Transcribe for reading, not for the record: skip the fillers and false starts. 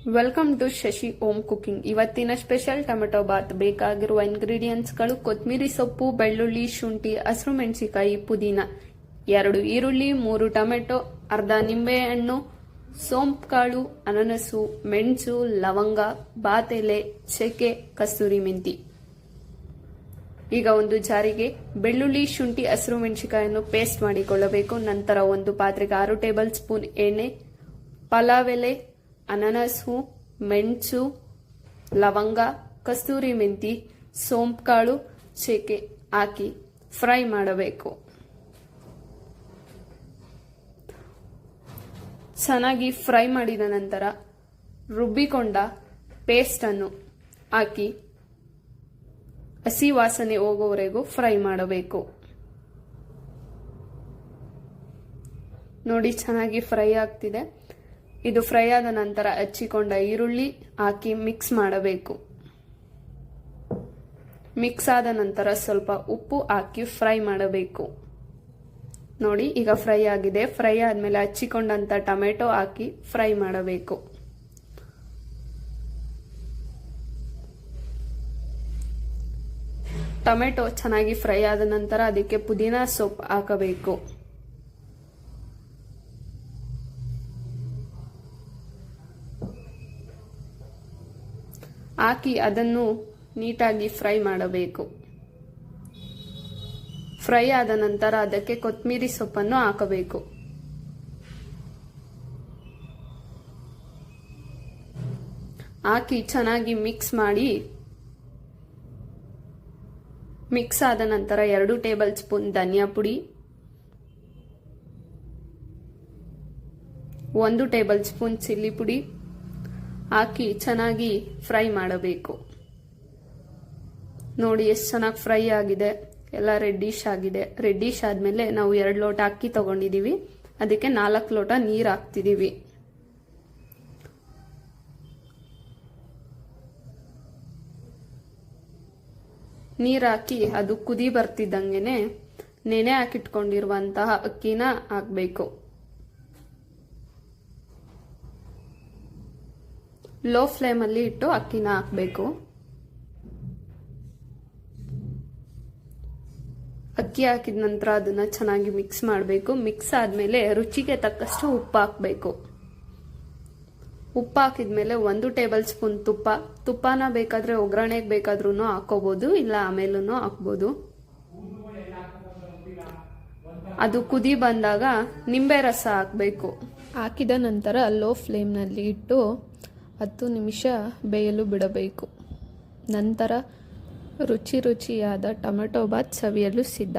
Welcome to Shashi Om cooking. ಇವತ್ತಿನ special tomato bath. ಬೇಕಾಗಿರುವ ಇಂಗ್ರೀಡಿಯೆಂಟ್ಸ್ಗಳು: ಕೊತ್ತಂಬರಿ ಸೊಪ್ಪು, ಬೆಳ್ಳುಳ್ಳಿ, ಶುಂಠಿ, ಹಸಿರು ಮೆಣಸಿನಕಾಯಿ, ಪುದೀನ, 2 ಈರುಳ್ಳಿ, 3 ಟೊಮೆಟೊ, ಅರ್ಧ ನಿಂಬೆಹಣ್ಣು, ಸೋಂಪು ಕಾಳು, ಅನನಸು, ಮೆಣಸು, ಲವಂಗ, ಬಾತ್ ಎಲೆ, ಚಕ್ಕೆ, ಕಸ್ತೂರಿ ಮೆಂತಿ. ಈಗ ಒಂದು ಜಾರಿಗೆ ಬೆಳ್ಳುಳ್ಳಿ, ಶುಂಠಿ, ಹಸಿರು ಮೆಣಸಿನಕಾಯಿಯನ್ನು ಪೇಸ್ಟ್ ಮಾಡಿಕೊಳ್ಳಬೇಕು. ನಂತರ ಒಂದು ಪಾತ್ರೆಗೆ 6 ಟೇಬಲ್ ಸ್ಪೂನ್ ಎಣ್ಣೆ, ಪಲಾವ್ ಎಲೆ, ಅನನಸು, ಮೆಣಸು, ಲವಂಗ, ಕಸ್ತೂರಿ ಮೆಂತಿ, ಸೋಂಪು ಕಾಳು, ಚಕ್ಕೆ ಹಾಕಿ ಫ್ರೈ ಮಾಡಬೇಕು. ಚೆನ್ನಾಗಿ ಫ್ರೈ ಮಾಡಿದ ನಂತರ ರುಬ್ಬಿಕೊಂಡ ಪೇಸ್ಟನ್ನು ಹಾಕಿ ಹಸಿ ವಾಸನೆ ಹೋಗೋವರೆಗೂ ಫ್ರೈ ಮಾಡಬೇಕು. ನೋಡಿ, ಚೆನ್ನಾಗಿ ಫ್ರೈ ಆಗ್ತಿದೆ. ಇದು ಫ್ರೈ ಆದ ನಂತರ ಹಚ್ಚಿಕೊಂಡ ಈರುಳ್ಳಿ ಹಾಕಿ ಮಿಕ್ಸ್ ಮಾಡಬೇಕು. ಮಿಕ್ಸ್ ಆದ ನಂತರ ಸ್ವಲ್ಪ ಉಪ್ಪು ಹಾಕಿ ಫ್ರೈ ಮಾಡಬೇಕು. ನೋಡಿ, ಈಗ ಫ್ರೈ ಆಗಿದೆ. ಫ್ರೈ ಆದ್ಮೇಲೆ ಹಚ್ಚಿಕೊಂಡಂತ ಟೊಮೆಟೊ ಹಾಕಿ ಫ್ರೈ ಮಾಡಬೇಕು. ಟೊಮೆಟೊ ಚೆನ್ನಾಗಿ ಫ್ರೈ ಆದ ನಂತರ ಅದಕ್ಕೆ ಪುದೀನ ಸೊಪ್ಪು ಹಾಕಬೇಕು. ಹಾಕಿ ಅದನ್ನು ನೀಟಾಗಿ ಫ್ರೈ ಮಾಡಬೇಕು. ಫ್ರೈ ಆದ ನಂತರ ಅದಕ್ಕೆ ಕೊತ್ತಂಬರಿ ಸೊಪ್ಪನ್ನು ಹಾಕಬೇಕು. ಹಾಕಿ ಚೆನ್ನಾಗಿ ಮಿಕ್ಸ್ ಮಾಡಿ, ಮಿಕ್ಸ್ ಆದ ನಂತರ 2 ಟೇಬಲ್ ಸ್ಪೂನ್ ಧನಿಯಾ ಪುಡಿ, 1 ಟೇಬಲ್ ಸ್ಪೂನ್ ಚಿಲ್ಲಿ ಪುಡಿ ಹಾಕಿ ಚೆನ್ನಾಗಿ ಫ್ರೈ ಮಾಡಬೇಕು. ನೋಡಿ, ಎಷ್ಟು ಚೆನ್ನಾಗಿ ಫ್ರೈ ಆಗಿದೆ. ಎಲ್ಲ ರೆಡ್ಡಿಶ್ ಆಗಿದೆ. ರೆಡ್ಡಿಶ್ ಆದ್ಮೇಲೆ ನಾವು 2 ಲೋಟ ಅಕ್ಕಿ ತಗೊಂಡಿದೀವಿ. ಅದಕ್ಕೆ 4 ಲೋಟ ನೀರು ಹಾಕ್ತಿದೀವಿ. ನೀರು ಹಾಕಿ ಅದು ಕುದಿ ಬರ್ತಿದ್ದಂಗೆನೆ ನೆನೆ ಹಾಕಿಟ್ಕೊಂಡಿರುವಂತಹ ಅಕ್ಕಿನ ಹಾಕ್ಬೇಕು. ಲೋ ಫ್ಲೇಮ್ ಅಲ್ಲಿ ಇಟ್ಟು ಅಕ್ಕಿನ ಹಾಕಬೇಕು. ಅಕ್ಕಿ ಹಾಕಿದ ನಂತರ ಅದನ್ನ ಚೆನ್ನಾಗಿ ಮಿಕ್ಸ್ ಮಾಡಬೇಕು. ಮಿಕ್ಸ್ ಆದ್ಮೇಲೆ ರುಚಿಗೆ ತಕ್ಕಷ್ಟು ಉಪ್ಪು ಹಾಕಬೇಕು. ಉಪ್ಪು ಹಾಕಿದ್ಮೇಲೆ 1 ಟೇಬಲ್ ಸ್ಪೂನ್ ತುಪ್ಪನ ಬೇಕಾದ್ರೆ ಒಗ್ಗರಣೆಗೆ ಬೇಕಾದ್ರೂ ಹಾಕೋಬಹುದು, ಇಲ್ಲ ಆಮೇಲೂ ಹಾಕ್ಬೋದು. ಅದು ಕುದಿ ಬಂದಾಗ ನಿಂಬೆ ರಸ ಹಾಕಬೇಕು. ಹಾಕಿದ ನಂತರ ಲೋ ಫ್ಲೇಮ್ನಲ್ಲಿ ಇಟ್ಟು 10 ನಿಮಿಷ ಬೇಯಲು ಬಿಡಬೇಕು. ನಂತರ ರುಚಿಯಾದ ಟೊಮೆಟೊ ಬಾತ್ ಸವಿಯಲು ಸಿದ್ಧ.